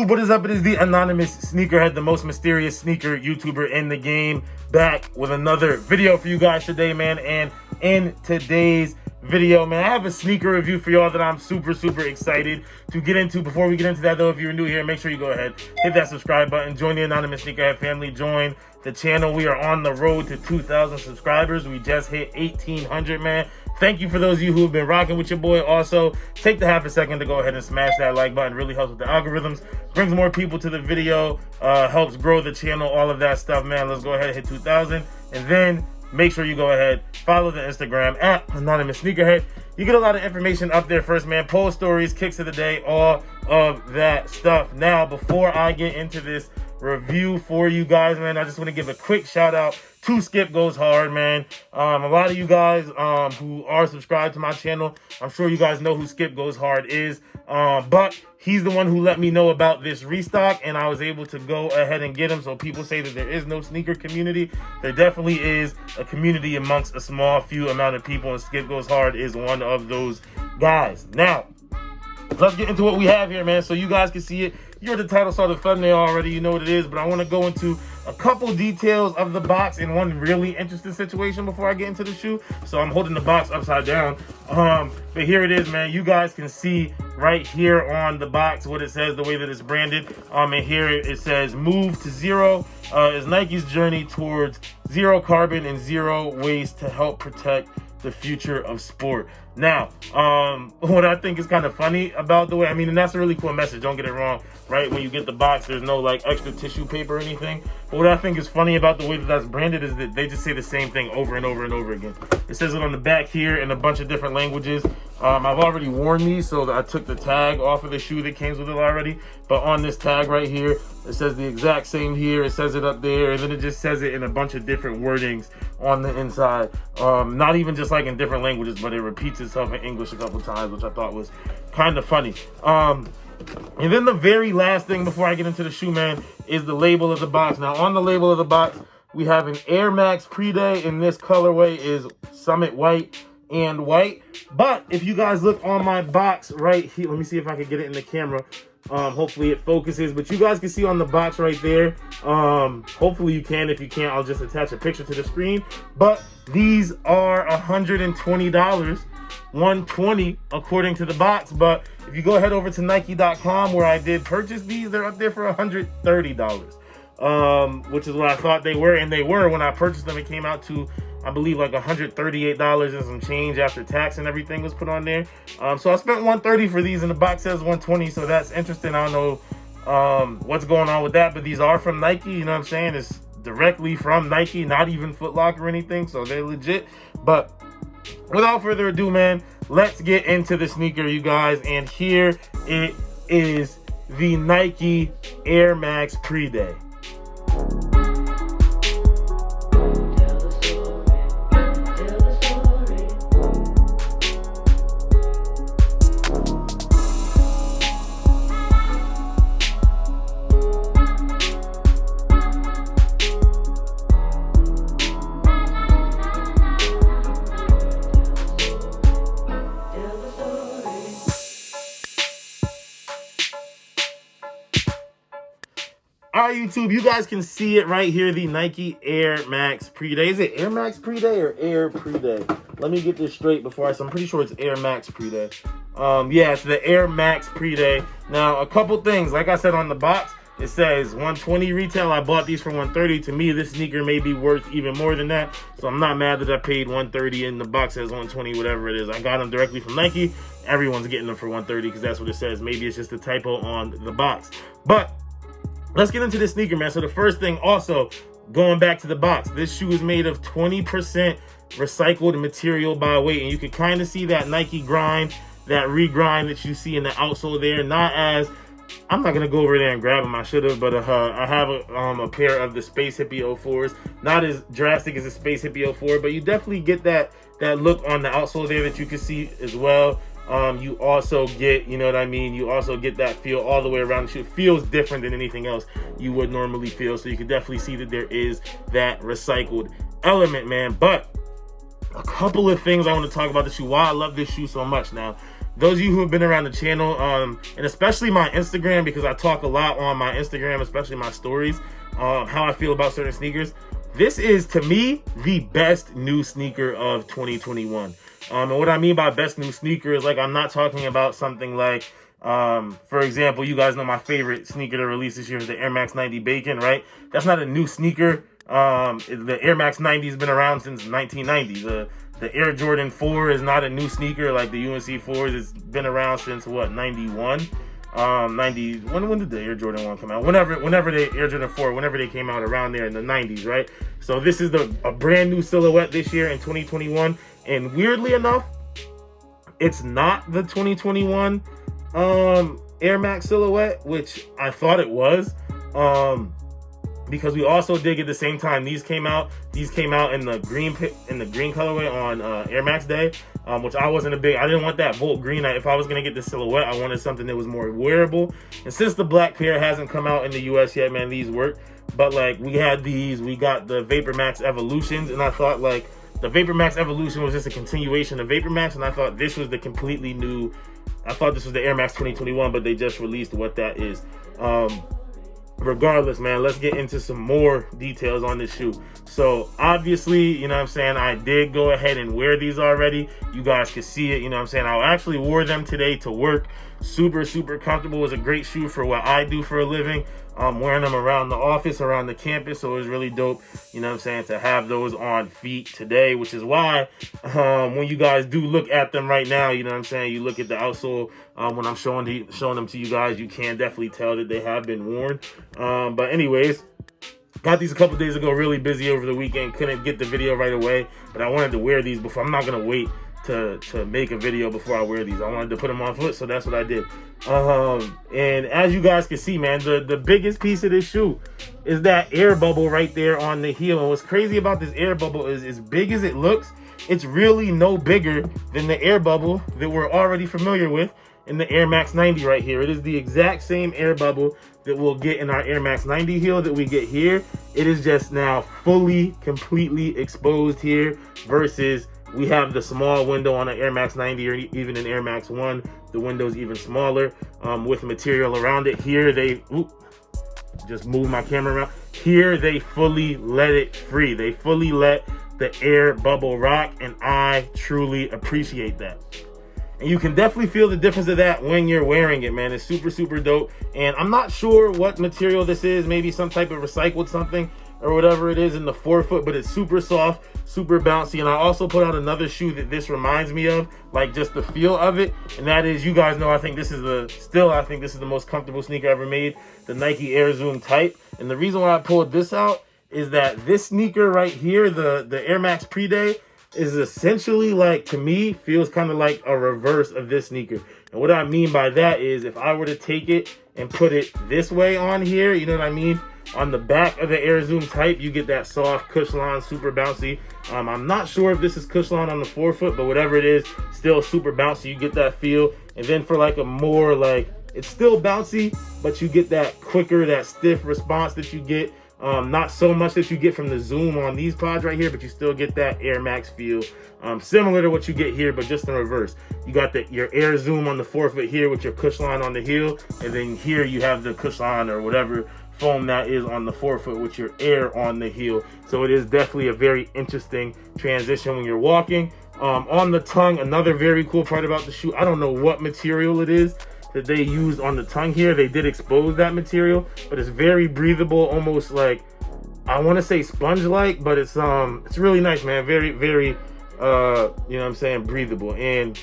YouTube, what is up? It is the anonymous sneakerhead, the most mysterious sneaker YouTuber in the game, back with another video for you guys today, man. And in today's video, man, I have a sneaker review for y'all that I'm super excited to get into. Before we get into that, though, if you're new here, make sure you go ahead, hit that subscribe button, join the anonymous sneakerhead family, join the channel. We are on the road to 2,000 subscribers. We just hit 1,800, man. Thank you for those of you who have been rocking with your boy. Also, take the half a second to go ahead and smash that like button. Really helps with the algorithms, brings more people to the video, helps grow the channel, all of that stuff, man. Let's go ahead and hit 2,000. And then make sure you go ahead, follow the Instagram at Anonymous Sneakerhead. You get a lot of information up there first, man. Post stories, kicks of the day, all of that stuff. Now, before I get into this review for you guys, man, I just want to give a quick shout out to Skip Goes Hard, man. A lot of you guys who are subscribed to my channel, I'm sure you guys know who Skip Goes Hard is. But he's the one who let me know about this restock, and I was able to go ahead and get him. So people say that there is no sneaker community. There definitely is a community amongst a small few amount of people, and Skip Goes Hard is one of those guys. Now, let's get into what we have here, man, so you guys can see it. You're the title, saw the thumbnail already, you know what it is, but I want to go into a couple details of the box in one really interesting situation before I get into the shoe. So I'm holding the box upside down, but here it is, man. You guys can see right here on the box what it says, the way that it's branded, and here it says "Move to Zero" is Nike's journey towards zero carbon and zero waste to help protect the future of sport. Now, what I think is kind of funny about the way, I mean, and that's a really cool message, don't get it wrong, right? When you get the box, there's no like extra tissue paper or anything. But what I think is funny about the way that that's branded is that they just say the same thing over and over and over again. It says it on the back here in a bunch of different languages. I've already worn these, so I took the tag off of the shoe that came with it already. But on this tag right here, it says the exact same here. It says it up there, and then it just says it in a bunch of different wordings on the inside. Not even just like in different languages, but it repeats itself in English a couple times, which I thought was kind of funny. And then the very last thing before I get into the shoe, man, is the label of the box. Now, on the label of the box, we have an Air Max Pre-Day, and this colorway is Summit White and White. But if you guys look on my box right here, let me see if I can get it in the camera. Hopefully it focuses, but you guys can see on the box right there. Hopefully you can. If you can't, I'll just attach a picture to the screen. But these are $120, $120 according to the box. But if you go ahead over to Nike.com where I did purchase these, they're up there for $130, which is what I thought they were, and they were. When I purchased them, it came out to, I believe, like $138 and some change after tax and everything was put on there. So I spent $130 for these, and the box says $120, so that's interesting. I don't know what's going on with that, but these are from Nike, you know what I'm saying? It's directly from Nike, not even Foot Locker or anything, so they're legit. But without further ado, man, let's get into the sneaker, you guys, and here it is, the Nike Air Max Pre-Day. All right, YouTube, you guys can see it right here, the Nike Air Max Pre-Day. Is it Air Max Pre-Day or Air Pre-Day? Let me get this straight before I'm pretty sure it's Air Max Pre-Day. Yeah, it's the Air Max Pre-Day. Now, a couple things. Like I said on the box, it says $120 retail. I bought these for $130. To me, this sneaker may be worth even more than that. So I'm not mad that I paid $130 and the box says $120, whatever it is. I got them directly from Nike. Everyone's getting them for $130 because that's what it says. Maybe it's just a typo on the box. But let's get into this sneaker, man. So the first thing, also, going back to the box, this shoe is made of 20% recycled material by weight. And you can kind of see that Nike grind, that regrind that you see in the outsole there. Not as, I'm not going to go over there and grab them. I should have, but I have a pair of the Space Hippie 04s. Not as drastic as the Space Hippie 04, but you definitely get that look on the outsole there that you can see as well. You also get, you know what I mean, you also get that feel all the way around the shoe. It feels different than anything else you would normally feel, so you can definitely see that there is that recycled element, man. But a couple of things I want to talk about the shoe, why I love this shoe so much. Now, those of you who have been around the channel, and especially my Instagram, because I talk a lot on my Instagram, especially my stories, how I feel about certain sneakers. This is, to me, the best new sneaker of 2021. And what I mean by best new sneaker is, like, I'm not talking about something like, for example, you guys know my favorite sneaker to release this year is the Air Max 90 Bacon, right? That's not a new sneaker. The Air Max 90 has been around since 1990. The Air Jordan 4 is not a new sneaker like the UNC 4s. It's been around since, what, 91? 90, when did the Air Jordan 1 come out? Whenever the Air Jordan 4, whenever they came out, around there in the 90s, right? So this is a brand new silhouette this year in 2021. And weirdly enough, it's not the 2021 Air Max silhouette, which I thought it was. Because we also did at the same time these came out in the green colorway on Air Max Day, which I didn't want that Volt green. If I was gonna get the silhouette, I wanted something that was more wearable. And since the black pair hasn't come out in the US yet, man, these work. But like, we got the Vapor Max Evolutions, and I thought like the Vapor Max Evolution was just a continuation of Vapor Max, and I thought this was the completely new. I thought this was the Air Max 2021, but they just released what that is. Regardless, man, let's get into some more details on this shoe. So obviously, you know what I'm saying, I did go ahead and wear these already. You guys can see it, you know what I'm saying. I actually wore them today to work. Super comfortable. It was a great shoe for what I do for a living. Wearing them around the office, around the campus, so it was really dope, you know what I'm saying, to have those on feet today, which is why when you guys do look at them right now, you know what I'm saying, you look at the outsole, when I'm showing them to you guys, you can definitely tell that they have been worn. But anyways, got these a couple days ago, really busy over the weekend, couldn't get the video right away, but I wanted to wear these before. I'm not gonna wait to make a video before I wear these. I wanted to put them on foot, so that's what I did. And as you guys can see, man, the biggest piece of this shoe is that air bubble right there on the heel. And what's crazy about this air bubble is, as big as it looks, it's really no bigger than the air bubble that we're already familiar with in the Air Max 90 right here. It is the exact same air bubble that we'll get in our Air Max 90 heel that we get here. It is just now fully, completely exposed here, versus we have the small window on an Air Max 90 or even an Air Max 1. The window's even smaller with material around it. Here they, just move my camera around. Here they fully let it free. They fully let the air bubble rock, and I truly appreciate that. And you can definitely feel the difference of that when you're wearing it, man. It's super dope. And I'm not sure what material this is, maybe some type of recycled something or whatever it is in the forefoot, but it's super soft, super bouncy. And I also put out another shoe that this reminds me of, like just the feel of it, and that is, you guys know, I think this is the most comfortable sneaker ever made, the Nike Air Zoom Type. And the reason why I pulled this out is that this sneaker right here, the Air Max Pre-Day, is essentially, like, to me, feels kind of like a reverse of this sneaker. And what I mean by that is, if I were to take it and put it this way on here, you know what I mean? On the back of the Air Zoom Type, you get that soft Cushline, super bouncy. I'm not sure if this is Cushline on the forefoot, but whatever it is, still super bouncy. You get that feel. And then for like a more, like, it's still bouncy, but you get that quicker, that stiff response that you get. Not so much that you get from the Zoom on these pods right here, but you still get that Air Max feel. Similar to what you get here, but just in reverse. You got your Air Zoom on the forefoot here with your Cushline on the heel, and then here you have the Cushline or whatever foam that is on the forefoot with your Air on the heel. So it is definitely a very interesting transition when you're walking. On the tongue, another very cool part about the shoe, I don't know what material it is that they used on the tongue here. They did expose that material, but it's very breathable, almost like, I want to say sponge-like, but it's really nice, man. Very you know what I'm saying, breathable. And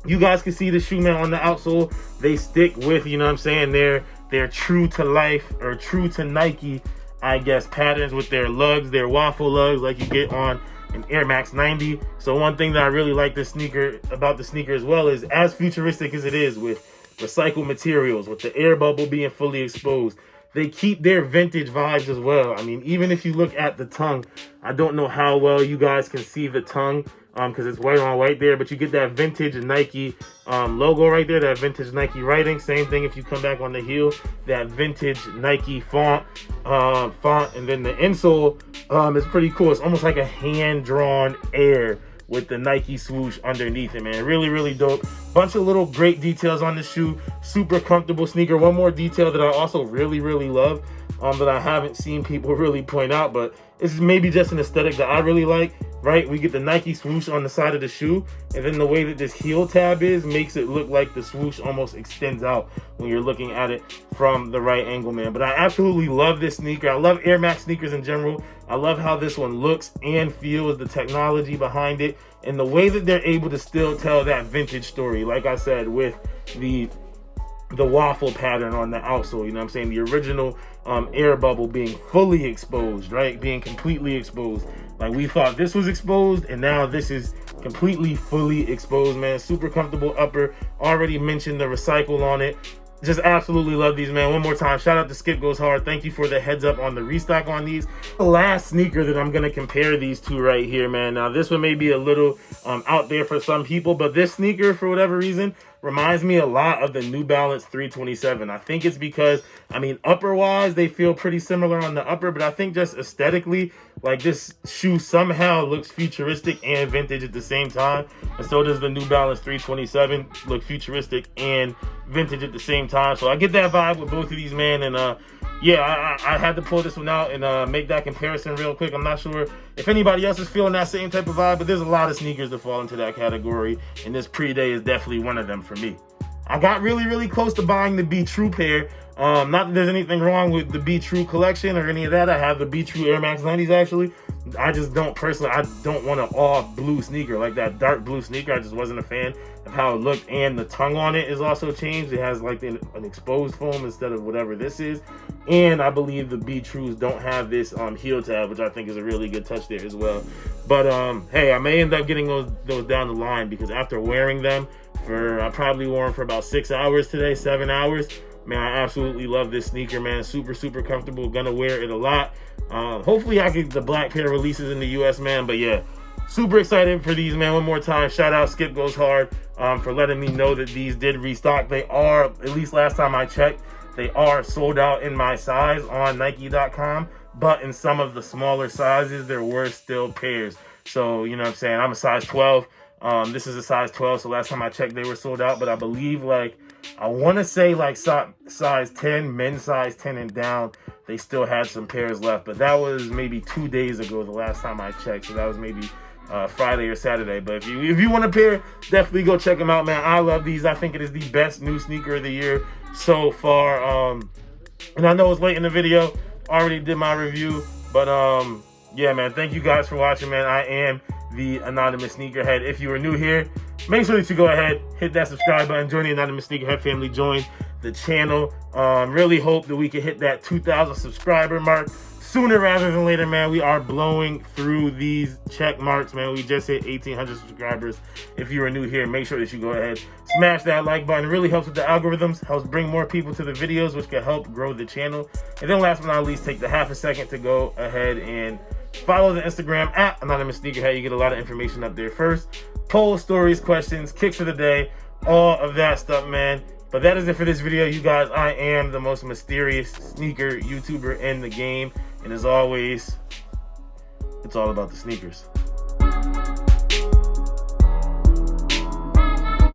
you guys can see the shoe, man, on the outsole. They stick with, you know what I'm saying, they're true to life, or true to Nike, I guess, patterns with their lugs, their waffle lugs, like you get on an Air Max 90. So one thing that I really like about the sneaker as well is, as futuristic as it is with recycled materials, with the air bubble being fully exposed, they keep their vintage vibes as well. I mean, even if you look at the tongue, I don't know how well you guys can see the tongue because it's white on white there, but you get that vintage Nike logo right there, that vintage Nike writing. Same thing if you come back on the heel, that vintage Nike font, and then the insole is pretty cool. It's almost like a hand-drawn Air with the Nike swoosh underneath it, man. Really, really dope. Bunch of little great details on the shoe. Super comfortable sneaker. One more detail that I also really, really love, that I haven't seen people really point out, but it's maybe just an aesthetic that I really like, right? We get the Nike swoosh on the side of the shoe, and then the way that this heel tab is makes it look like the swoosh almost extends out when you're looking at it from the right angle, man. But I absolutely love this sneaker. I love Air Max sneakers in general. I love how this one looks and feels, the technology behind it, and the way that they're able to still tell that vintage story. Like I said, with the waffle pattern on the outsole, you know what I'm saying? The original air bubble being fully exposed, right? Being completely exposed. Like, we thought this was exposed, and now this is completely fully exposed, man. Super comfortable upper. Already mentioned the recycle on it. Just absolutely love these, man. One more time, shout out to Skip Goes Hard. Thank you for the heads up on the restock on these. The last sneaker that I'm gonna compare these two right here, man. Now, this one may be a little out there for some people, but this sneaker, for whatever reason, reminds me a lot of the New Balance 327. I think it's because, I mean, upper wise, they feel pretty similar on the upper, but I think just aesthetically, like, this shoe somehow looks futuristic and vintage at the same time. And so does the New Balance 327 look futuristic and vintage at the same time. So I get that vibe with both of these, man. And yeah, I had to pull this one out and make that comparison real quick. I'm not sure if anybody else is feeling that same type of vibe, but there's a lot of sneakers that fall into that category, and this pre-day is definitely one of them for me. I got really, really close to buying the Be True pair. Not that there's anything wrong with the Be True collection or any of that. I have the Be True Air Max 90s, actually. I just don't personally, I don't want an all blue sneaker, like that dark blue sneaker. I just wasn't a fan of how it looked, and the tongue on it is also changed. It has like an exposed foam instead of whatever this is. And I believe the Be Trues don't have this heel tab, which I think is a really good touch there as well. But hey, I may end up getting those down the line, because after wearing them I probably wore them for about 6 hours today, 7 hours. Man, I absolutely love this sneaker, man. Super, super comfortable. Gonna wear it a lot. Hopefully I get the black pair releases in the US, man. But yeah, super excited for these, man. One more time, shout out Skip Goes Hard for letting me know that these did restock. They are, at least last time I checked, they are sold out in my size on Nike.com. But in some of the smaller sizes, there were still pairs. So, you know what I'm saying? I'm a size 12. This is a size 12. So last time I checked, they were sold out. But I believe, like, I want to say like size 10, men's size 10 and down, they still had some pairs left. But that was maybe 2 days ago the last time I checked. So that was maybe Friday or Saturday. But if you want a pair, definitely go check them out, man. I love these. I think it is the best new sneaker of the year so far. And I know it's late in the video. Already did my review. But yeah, man, thank you guys for watching, man. I am the Anonymous Sneakerhead. If you are new here, make sure that you go ahead, hit that subscribe button, join the Anonymous Sneakerhead family, join the channel. Really hope that we can hit that 2,000 subscriber mark sooner rather than later, man. We are blowing through these check marks, man. We just hit 1,800 subscribers. If you are new here, make sure that you go ahead, smash that like button. It really helps with the algorithms, helps bring more people to the videos, which can help grow the channel. And then last but not least, take the half a second to go ahead and follow the Instagram at Anonymous Sneakerhead. You get a lot of information up there first. Polls, stories, questions, kicks of the day, all of that stuff, man. But that is it for this video, you guys. I am the most mysterious sneaker YouTuber in the game. And as always, it's all about the sneakers.